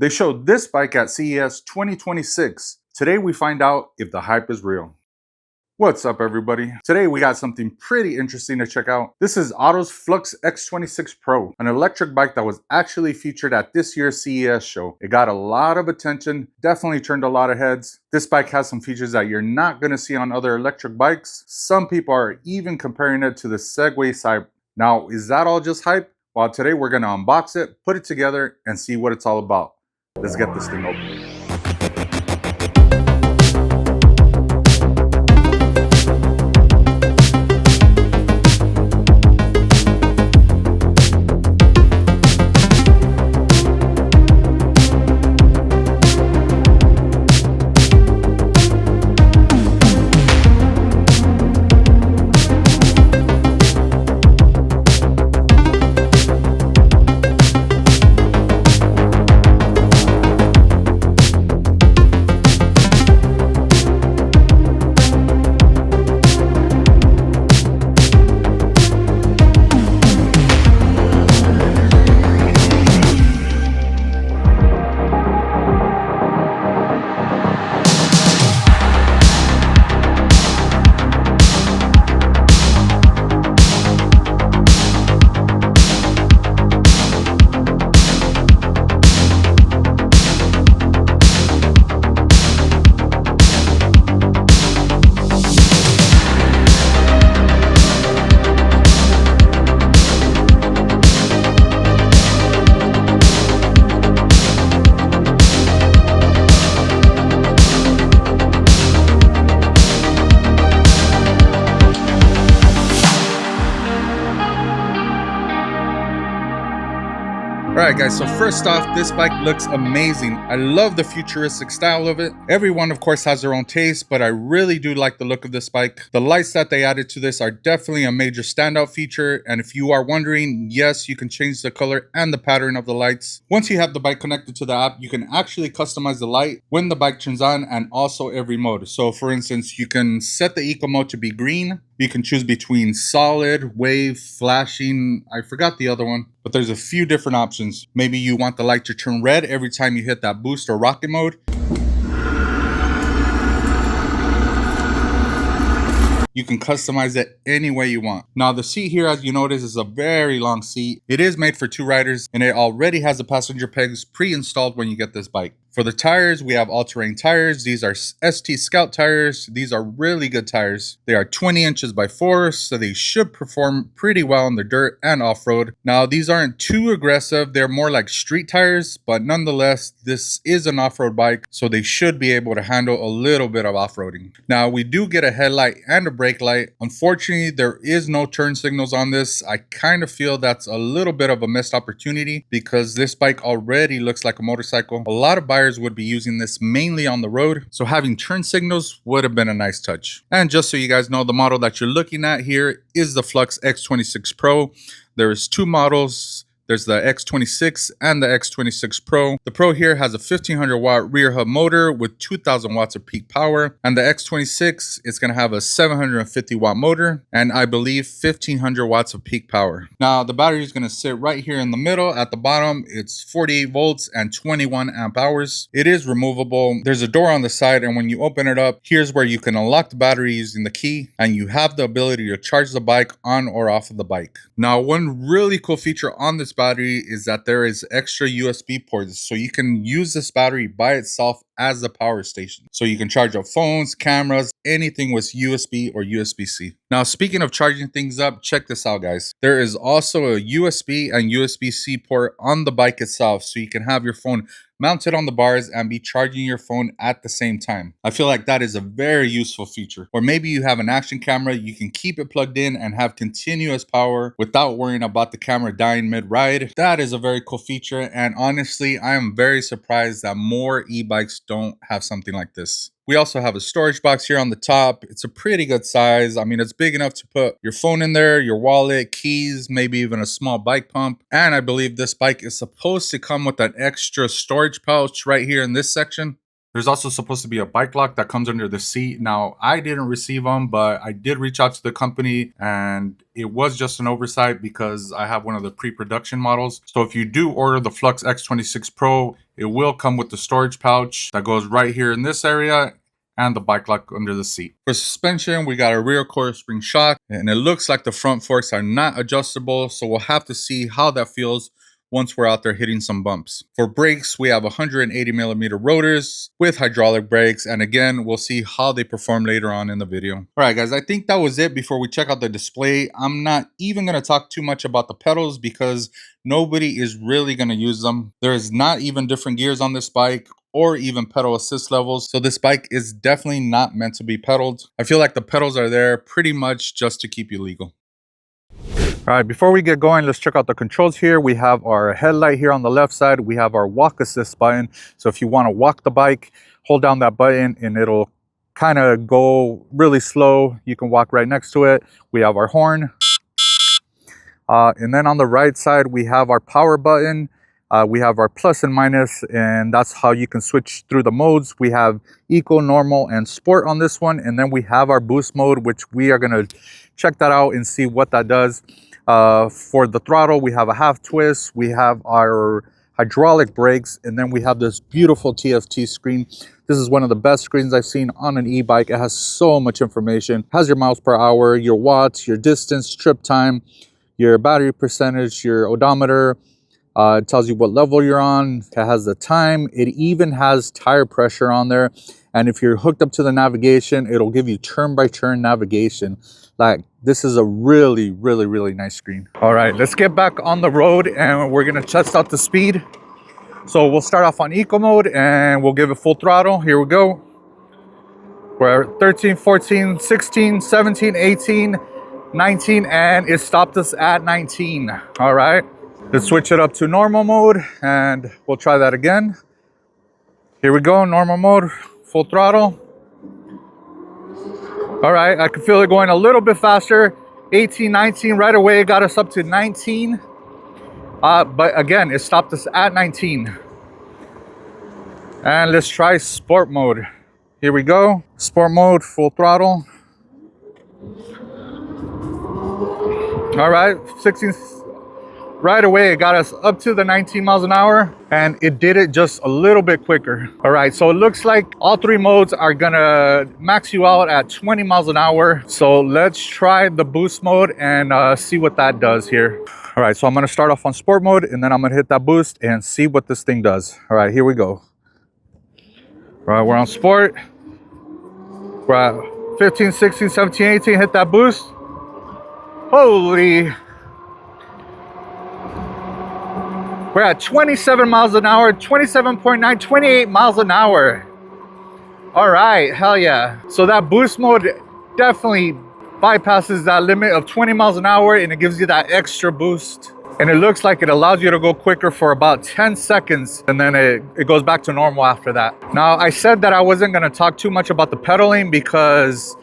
They showed this bike at CES 2026. Today we find out if the hype is real. What's up everybody? Today we got something pretty interesting to check out. This is AOTOS Flux X26 Pro, an electric bike that was actually featured at this year's CES show. It got a lot of attention, definitely turned a lot of heads. This bike has some features that you're not going to see on other electric bikes. Some people are even comparing it to the Segway Cyber. Now, is that all just hype? Well, today we're going to unbox it, put it together, and see what it's all about. Let's get this thing open. Alright guys, so first off, this bike looks amazing. I love the futuristic style of it. Everyone of course has their own taste, but I really do like the look of this bike. The lights that they added to this are definitely a major standout feature, and if you are wondering, yes, you can change the color and the pattern of the lights. Once you have the bike connected to the app, you can actually customize the light when the bike turns on and also every mode. So for instance, you can set the eco mode to be green. You can choose between solid, wave, flashing, I forgot the other one, but there's a few different options. Maybe you want the light to turn red every time you hit that boost or rocket mode. You can customize it any way you want. Now the seat here, as you notice, is a very long seat. It is made for 2 riders and it already has the passenger pegs pre-installed when you get this bike. For the tires, we have all-terrain tires. These are ST Scout tires. These are really good tires. They are 20 inches by 4, so they should perform pretty well in the dirt and off-road. Now, these aren't too aggressive. They're more like street tires, but nonetheless, this is an off-road bike, so they should be able to handle a little bit of off-roading. Now, we do get a headlight and a brake light. Unfortunately, there is no turn signals on this. I kind of feel that's a little bit of a missed opportunity because this bike already looks like a motorcycle. A lot of buyers would be using this mainly on the road, so having turn signals would have been a nice touch. And just so you guys know, the model that you're looking at here is the Flux X26 Pro. There's 2 models. There's the X26 and the X26 Pro. The Pro here has a 1500 watt rear hub motor with 2000 watts of peak power. And the X26 is going to have a 750 watt motor and I believe 1500 watts of peak power. Now the battery is going to sit right here in the middle. At the bottom, it's 48 volts and 21 amp hours. It is removable. There's a door on the side, and when you open it up, here's where you can unlock the battery using the key, and you have the ability to charge the bike on or off of the bike. Now, one really cool feature on this battery is that there is extra USB ports, so you can use this battery by itself as a power station. So you can charge up phones, cameras, anything with USB or USB-C. Now, speaking of charging things up, check this out, guys. There is also a USB and USB-C port on the bike itself, so you can have your phone mounted on the bars and be charging your phone at the same time. I feel like that is a very useful feature. Or maybe you have an action camera, you can keep it plugged in and have continuous power without worrying about the camera dying mid-ride. That is a very cool feature, and honestly, I am very surprised that more e-bikes don't have something like this. We also have a storage box here on the top. It's a pretty good size. I mean, it's big enough to put your phone in there, your wallet, keys, maybe even a small bike pump. And I believe this bike is supposed to come with an extra storage pouch right here in this section. There's also supposed to be a bike lock that comes under the seat. Now, I didn't receive them, but I did reach out to the company, and it was just an oversight because I have one of the pre-production models. So if you do order the Flux X26 Pro, it will come with the storage pouch that goes right here in this area and the bike lock under the seat. For suspension, we got a rear coil spring shock, and it looks like the front forks are not adjustable, so we'll have to see how that feels once we're out there hitting some bumps. For brakes, we have 180mm rotors with hydraulic brakes, and again, we'll see how they perform later on in the video. All right, guys, I think that was it before we check out the display. I'm not even gonna talk too much about the pedals because nobody is really gonna use them. There is not even different gears on this bike or even pedal assist levels. So this bike is definitely not meant to be pedaled. I feel like the pedals are there pretty much just to keep you legal. All right, before we get going, let's check out the controls here. We have our headlight here on the left side. We have our walk assist button. So if you want to walk the bike, hold down that button and it'll kind of go really slow. You can walk right next to it. We have our horn. And then on the right side, we have our power button. We have our plus and minus, and that's how you can switch through the modes. We have eco, normal, and sport on this one. And then we have our boost mode, which we are gonna check that out and see what that does. For the throttle, we have a half twist, we have our hydraulic brakes, and then we have this beautiful TFT screen. This is one of the best screens I've seen on an e-bike. It has so much information. It has your miles per hour, your watts, your distance, trip time, your battery percentage, your odometer. It tells you what level you're on. It has the time. It even has tire pressure on there. And if you're hooked up to the navigation, it'll give you turn-by-turn navigation. Like, this is a really, really, really nice screen. All right, let's get back on the road and we're gonna test out the speed. So we'll start off on eco mode and we'll give it full throttle. Here we go. We're at 13, 14, 16, 17, 18, 19, and it stopped us at 19. All right, let's switch it up to normal mode and we'll try that again. Here we go, normal mode, full throttle. All right, I can feel it going a little bit faster. 18, 19, right away, it got us up to 19. But again, it stopped us at 19. And let's try sport mode. Here we go, sport mode, full throttle. All right, 16, right away, it got us up to the 19 miles an hour, and it did it just a little bit quicker. All right, so it looks like all three modes are gonna max you out at 20 miles an hour. So let's try the boost mode and see what that does here. All right, so I'm gonna start off on sport mode and then I'm gonna hit that boost and see what this thing does. All right, here we go. All right, we're on sport. We're at 15, 16, 17, 18, hit that boost. Holy. We're at 27 miles an hour, 27.9, 28 miles an hour. All right, hell yeah. So that boost mode definitely bypasses that limit of 20 miles an hour and it gives you that extra boost. And it looks like it allows you to go quicker for about 10 seconds and then it goes back to normal after that. Now, I said that I wasn't gonna talk too much about the pedaling because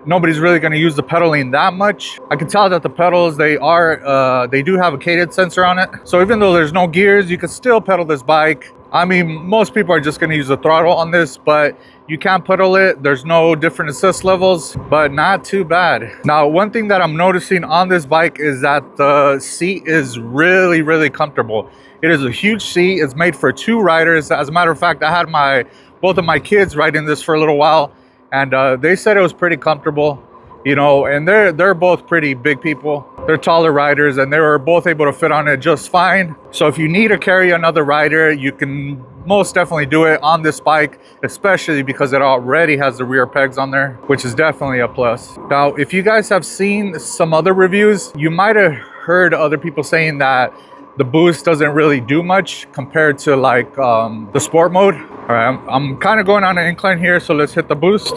nobody's really going to use the pedaling that much. I can tell that the pedals, they do have a cadence sensor on it. So even though there's no gears, you can still pedal this bike. I mean, most people are just going to use the throttle on this, but you can pedal it. There's no different assist levels, but not too bad. Now, one thing that I'm noticing on this bike is that the seat is really, really comfortable. It is a huge seat. It's made for two riders. As a matter of fact, I had both of my kids riding this for a little while, and they said it was pretty comfortable, you know, and they're both pretty big people. They're taller riders and they were both able to fit on it just fine. So if you need to carry another rider, you can most definitely do it on this bike, especially because it already has the rear pegs on there, which is definitely a plus. Now, if you guys have seen some other reviews, you might have heard other people saying that the boost doesn't really do much compared to like the sport mode. All right, I'm kind of going on an incline here, so let's hit the boost.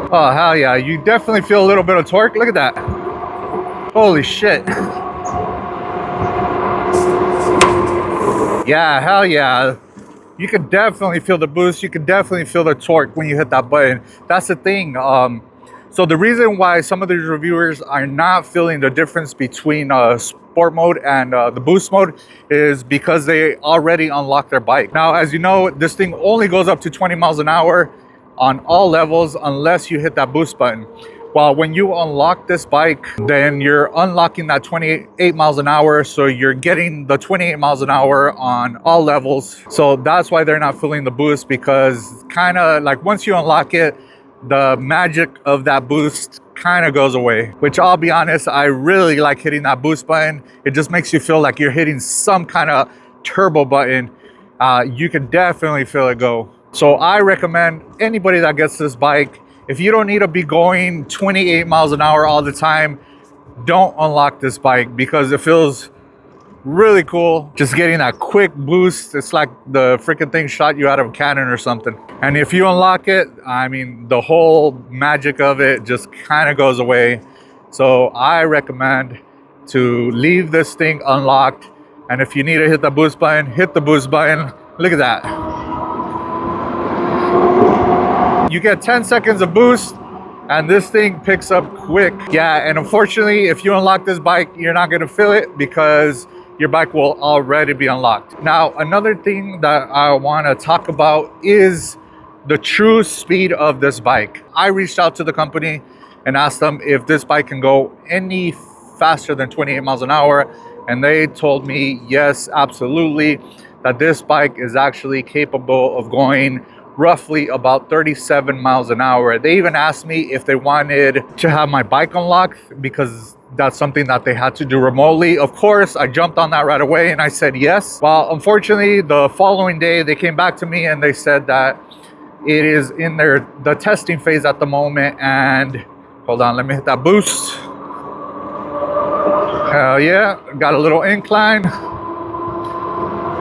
Oh, hell yeah. You definitely feel a little bit of torque. Look at that. Holy shit. Yeah, hell yeah. You can definitely feel the boost. You can definitely feel the torque when you hit that button. That's the thing. So the reason why some of these reviewers are not feeling the difference between sport mode and the boost mode is because they already unlocked their bike. Now, as you know, this thing only goes up to 20 miles an hour on all levels unless you hit that boost button. Well, when you unlock this bike, then you're unlocking that 28 miles an hour. So you're getting the 28 miles an hour on all levels. So that's why they're not feeling the boost, because kind of like once you unlock it, the magic of that boost kind of goes away. Which, I'll be honest, I really like hitting that boost button. It just makes you feel like you're hitting some kind of turbo button. You can definitely feel it go. So I recommend anybody that gets this bike, if you don't need to be going 28 miles an hour all the time, don't unlock this bike, because it feels really cool just getting that quick boost. It's like the freaking thing shot you out of a cannon or something. And if you unlock it, I mean, the whole magic of it just kind of goes away. So I recommend to leave this thing unlocked. And if you need to hit the boost button, hit the boost button. Look at that. You get 10 seconds of boost and this thing picks up quick. Yeah, and unfortunately, if you unlock this bike, you're not gonna feel it because your bike will already be unlocked. Now, another thing that I wanna talk about is the true speed of this bike. I reached out to the company and asked them if this bike can go any faster than 28 miles an hour. And they told me, yes, absolutely, that this bike is actually capable of going roughly about 37 miles an hour. They even asked me if they wanted to have my bike unlocked, because that's something that they had to do remotely. Of course, I jumped on that right away and I said yes. Well, unfortunately, the following day, they came back to me and they said that it is in the testing phase at the moment. And hold on, let me hit that boost. Hell yeah, got a little incline.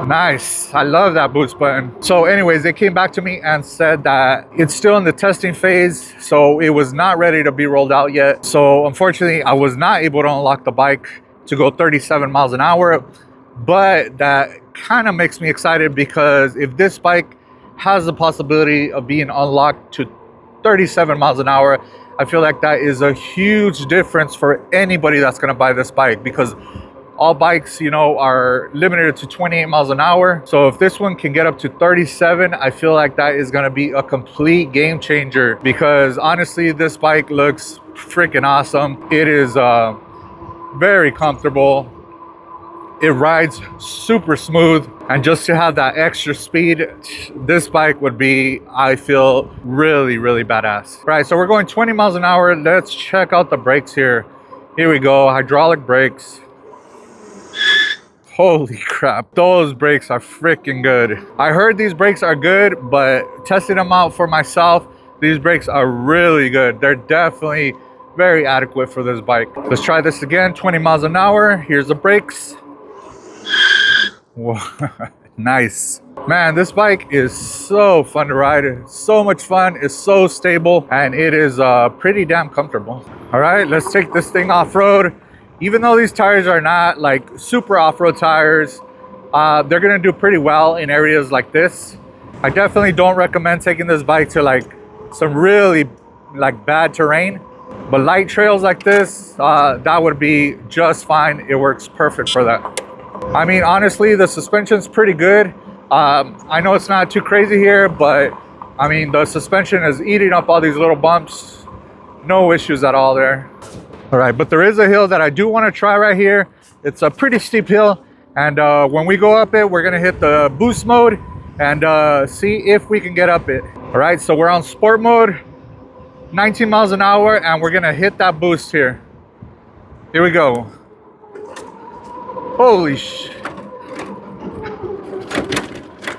Nice, I love that boost button. So anyways, they came back to me and said that it's still in the testing phase, so it was not ready to be rolled out yet. So unfortunately, I was not able to unlock the bike to go 37 miles an hour, but that kind of makes me excited, because if this bike has the possibility of being unlocked to 37 miles an hour, I feel like that is a huge difference for anybody that's gonna buy this bike, because all bikes, you know, are limited to 28 miles an hour. So if this one can get up to 37, I feel like that is gonna be a complete game changer, because honestly, this bike looks freaking awesome. It is very comfortable. It rides super smooth. And just to have that extra speed, this bike would be, I feel, really, really badass. Right, so we're going 20 miles an hour. Let's check out the brakes here. Here we go, hydraulic brakes. Holy crap, those brakes are freaking good. I heard these brakes are good, but testing them out for myself, these brakes are really good. They're definitely very adequate for this bike. Let's try this again, 20 miles an hour. Here's the brakes. Whoa, nice. Man, this bike is so fun to ride. It's so much fun, it's so stable, and it is pretty damn comfortable. All right, let's take this thing off-road. Even though these tires are not like super off-road tires, they're gonna do pretty well in areas like this. I definitely don't recommend taking this bike to like some really like bad terrain, but light trails like this, that would be just fine. It works perfect for that. I mean, honestly, the suspension's pretty good. I know it's not too crazy here, but I mean, the suspension is eating up all these little bumps. No issues at all there. All right, but there is a hill that I do want to try right here. It's a pretty steep hill, and when we go up it, we're gonna hit the boost mode and see if we can get up it. All right, so we're on sport mode, 19 miles an hour, and we're gonna hit that boost here. Here we go. Holy sh!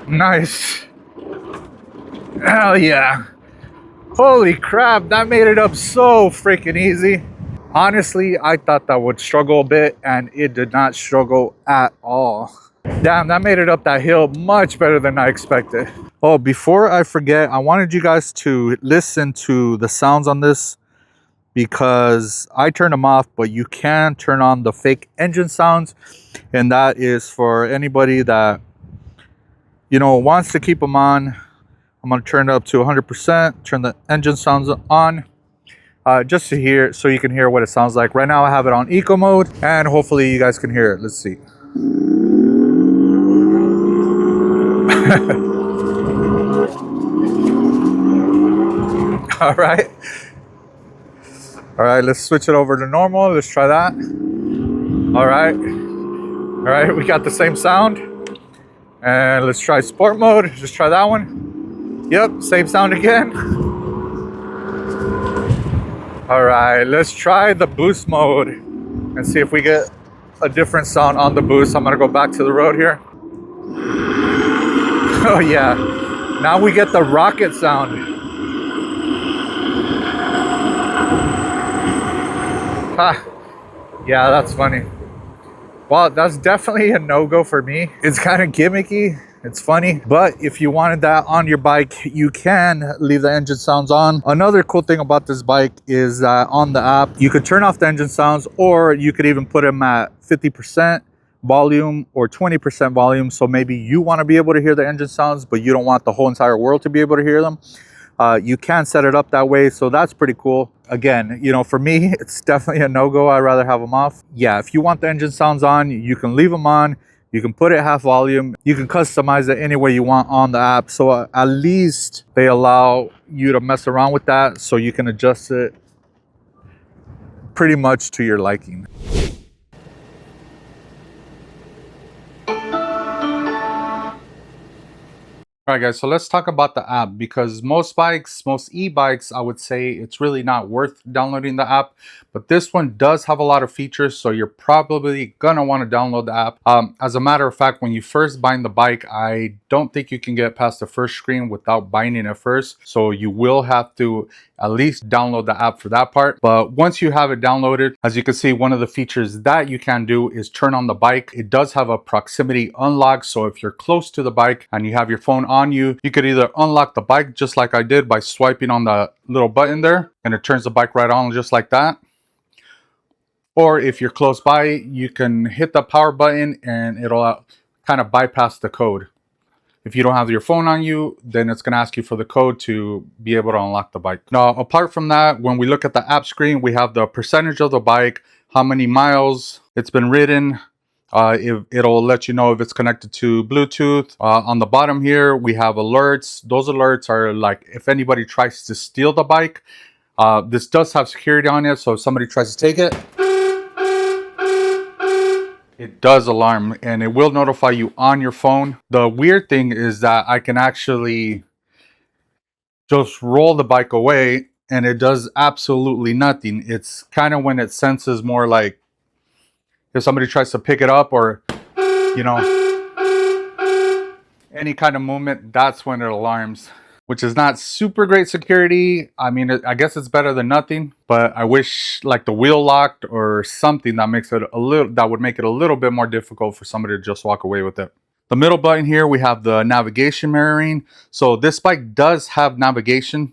Nice. Hell yeah. Holy crap, that made it up so freaking easy. Honestly, I thought that would struggle a bit, and it did not struggle at all. Damn, that made it up that hill much better than I expected. Oh, before I forget, I wanted you guys to listen to the sounds on this, because I turned them off, but you can turn on the fake engine sounds, and that is for anybody that, you know, wants to keep them on. I'm going to turn it up to 100%, turn the engine sounds on. just to hear, so you can hear what it sounds like. Right now I have it on eco mode, and hopefully you guys can hear it. Let's see. All right. All right, let's switch it over to normal. Let's try that. All right. All right, we got the same sound. And let's try sport mode. Just try that one. Yep, same sound again. All right, let's try the boost mode and see if we get a different sound on the boost. I'm gonna go back to the road here. Oh yeah, now we get the rocket sound. Ha, yeah, that's funny. Well, that's definitely a no-go for me. It's kind of gimmicky. It's funny, but if you wanted that on your bike, you can leave the engine sounds on. Another cool thing about this bike is that on the app, you could turn off the engine sounds, or you could even put them at 50% volume or 20% volume. So maybe you want to be able to hear the engine sounds, but you don't want the whole entire world to be able to hear them. You can set it up that way, so that's pretty cool. Again, you know, for me, it's definitely a no-go. I'd rather have them off. Yeah, if you want the engine sounds on, you can leave them on. You can put it half volume. You can customize it any way you want on the app. So at least they allow you to mess around with that, so you can adjust it pretty much to your liking. All right, guys, so let's talk about the app, because most bikes, most e-bikes, I would say it's really not worth downloading the app, but this one does have a lot of features, so you're probably gonna want to download the app. As a matter of fact, when you first bind the bike, I don't think you can get past the first screen without binding it first, so you will have to at least download the app for that part. But once you have it downloaded, as you can see, one of the features that you can do is turn on the bike. It does have a proximity unlock, so if you're close to the bike and you have your phone on you, you could either unlock the bike just like I did by swiping on the little button there, and it turns the bike right on just like that. Or if you're close by, you can hit the power button and it'll kind of bypass the code. If you don't have your phone on you, then it's going to ask you for the code to be able to unlock the bike. Now, apart from that, when we look at the app screen, we have the percentage of the bike, how many miles it's been ridden. It'll let you know if it's connected to Bluetooth. On the bottom here, we have alerts. Those alerts are like if anybody tries to steal the bike. This does have security on it, so if somebody tries to take it, it does alarm, and it will notify you on your phone. The weird thing is that I can actually just roll the bike away and it does absolutely nothing. It's kind of when it senses more like if somebody tries to pick it up or, you know, any kind of movement, that's when it alarms, which is not super great security. I mean, I guess it's better than nothing, but I wish like the wheel locked or something that makes it that would make it a little bit more difficult for somebody to just walk away with it. The middle button here, we have the navigation mirroring. So this bike does have navigation.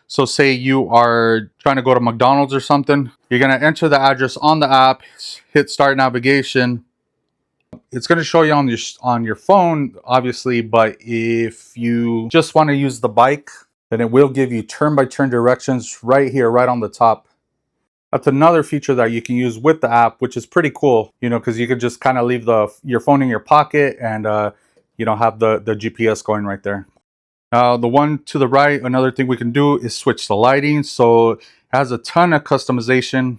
So say you are trying to go to McDonald's or something, you're going to enter the address on the app, hit start navigation. It's going to show you on your phone, obviously, but if you just want to use the bike, then it will give you turn-by-turn directions right here, right on the top. That's another feature that you can use with the app, which is pretty cool, you know, because you could just kind of leave your phone in your pocket and, you know, have the GPS going right there. The one to the right, another thing we can do is switch the lighting. So it has a ton of customization.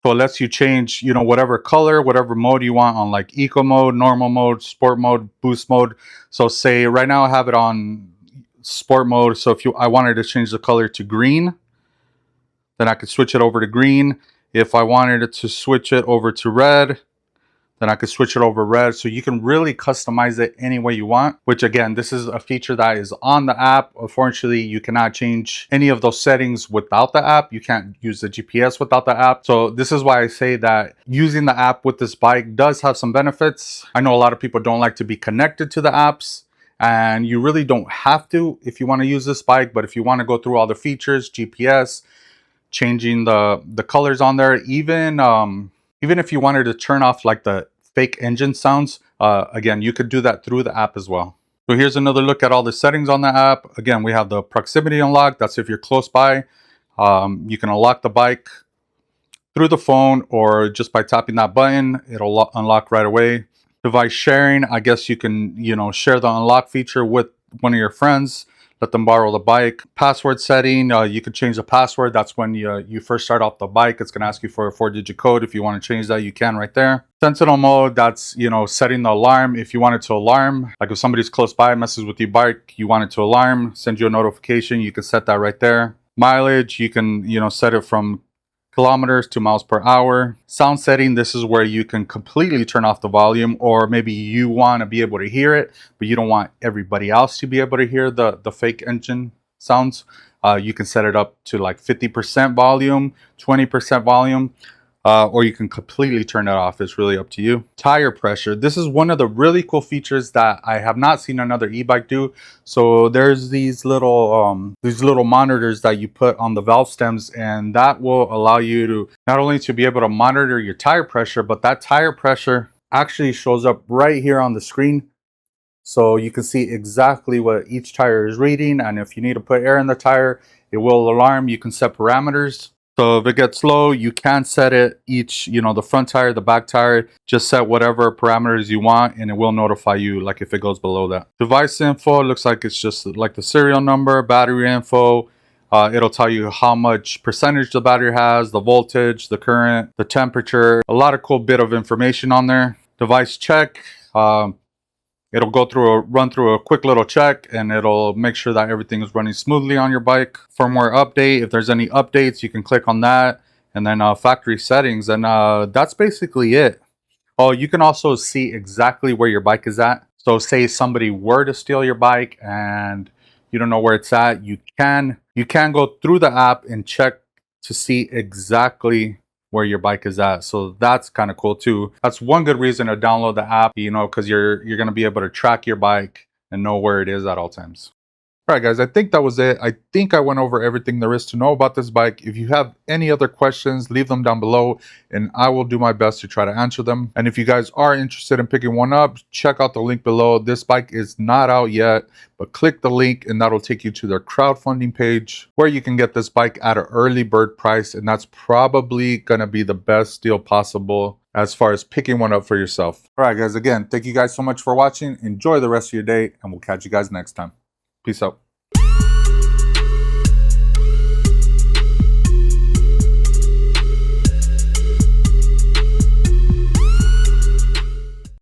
So it lets you change, you know, whatever color, whatever mode you want on like eco mode, normal mode, sport mode, boost mode. So say right now I have it on sport mode. So if I wanted to change the color to green, then I could switch it over to green. If I wanted it to switch it over to red, then I could switch it over red. So you can really customize it any way you want, which again, this is a feature that is on the app. Unfortunately, you cannot change any of those settings without the app. You can't use the GPS without the app. So this is why I say that using the app with this bike does have some benefits. I know a lot of people don't like to be connected to the apps, and you really don't have to if you want to use this bike. But if you want to go through all the features, GPS, changing the colors on there, even if you wanted to turn off like the fake engine sounds, again, you could do that through the app as well. So here's another look at all the settings on the app. Again, we have the proximity unlock. That's if you're close by. You can unlock the bike through the phone or just by tapping that button. It'll unlock right away. Device sharing, I guess you can, share the unlock feature with one of your friends, let them borrow the bike. Password setting, you can change the password. That's when you first start off the bike. It's going to ask you for a 4-digit code. If you want to change that, you can right there. Sentinel mode, that's, setting the alarm. If you want it to alarm, like if somebody's close by, messes with your bike, you want it to alarm, send you a notification, you can set that right there. Mileage, you can, set it from kilometers to miles per hour. Sound setting, this is where you can completely turn off the volume, or maybe you want to be able to hear it, but you don't want everybody else to be able to hear the fake engine sounds. You can set it up to like 50% volume, 20% volume. Or you can completely turn it off. It's really up to you. Tire pressure. This is one of the really cool features that I have not seen another e-bike do. So there's these little monitors that you put on the valve stems, and that will allow you to not only to be able to monitor your tire pressure, but that tire pressure actually shows up right here on the screen. So you can see exactly what each tire is reading, and if you need to put air in the tire, it will alarm. You can set parameters. So if it gets low, you can set it each, the front tire, the back tire, just set whatever parameters you want and it will notify you like if it goes below that. Device info, looks like it's just like the serial number, battery info. It'll tell you how much percentage the battery has, the voltage, the current, the temperature, a lot of cool bit of information on there. Device check. It'll run through a quick little check, and it'll make sure that everything is running smoothly on your bike. Firmware update, if there's any updates, you can click on that. And then factory settings, and that's basically it. Oh, you can also see exactly where your bike is at. So say somebody were to steal your bike and you don't know where it's at, you can go through the app and check to see exactly where your bike is at. So that's kind of cool too. That's one good reason to download the app, because you're going to be able to track your bike and know where it is at all times. All right, guys, I think that was it. I think I went over everything there is to know about this bike. If you have any other questions, leave them down below and I will do my best to try to answer them. And if you guys are interested in picking one up, check out the link below. This bike is not out yet, but click the link and that'll take you to their crowdfunding page where you can get this bike at an early bird price. And that's probably going to be the best deal possible as far as picking one up for yourself. All right, guys, again, thank you guys so much for watching. Enjoy the rest of your day and we'll catch you guys next time. Peace out.